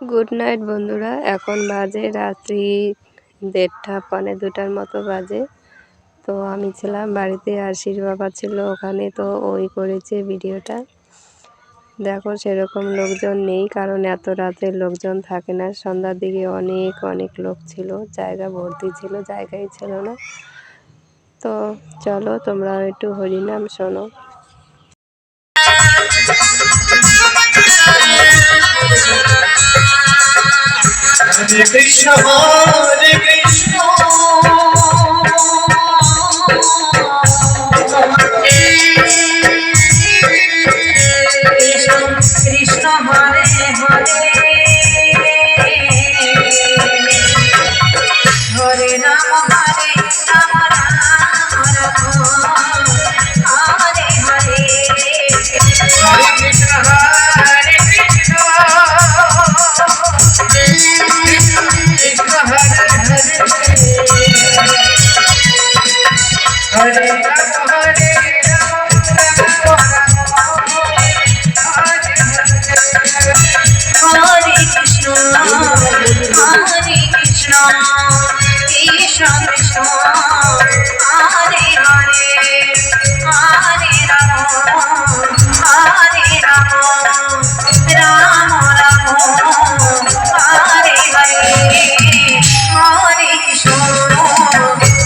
Good night বন্ধুরা। এখন বাজে রাত্রি 1:30 পৌনে 2টার মতো বাজে। তো আমি ছিলাম বাড়িতে, আর শির বাবা ছিল ওখানে। তো ওই করেছে ভিডিওটা। দেখো সেরকম লোকজন নেই, কারণ এত রাতে লোকজন থাকে না। সন্ধ্যার দিকে অনেক অনেক লোক ছিল, জায়গা ভর্তি ছিল, জায়গাই ছিল না। তো চলো তোমরাও একটু হরিনাম শোনো। Hare Krishna, Hare Krishna, Krishna Hare Hare, Hare Rama Hare Rama, Rama Rama Hare Hare, Hare Krishna Hare Krishna, Krishna Hare Hare, Hare Rama Hare Krishna, Krishna Hare Hare, Hare Rama, Hare Rama, Rama Rama Hare Hare, Hare Krishna,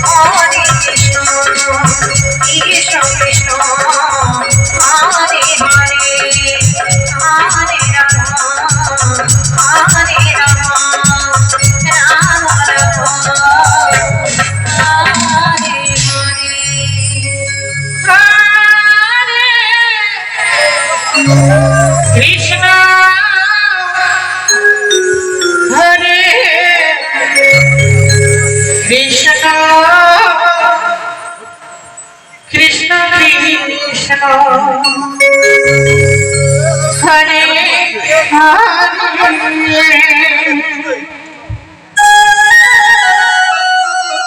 Hare Krishna, Krishna Krishna Hare Hare, Hare Rama, Hare Rama, Rama Rama Krishna Hare Krishna, Krishna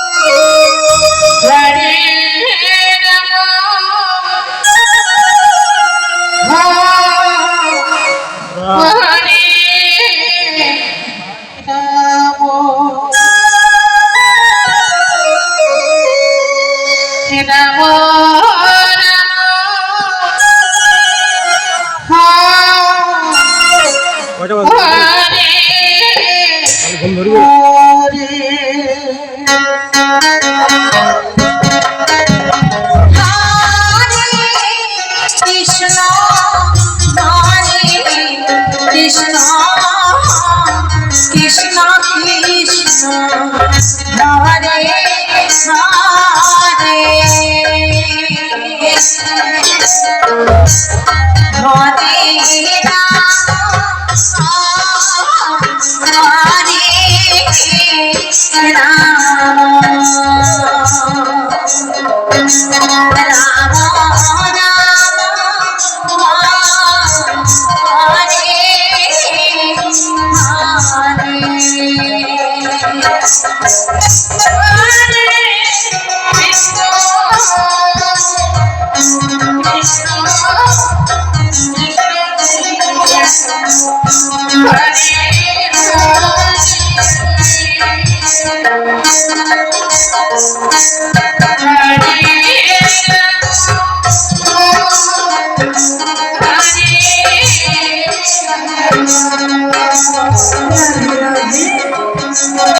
Krishna Hare Hare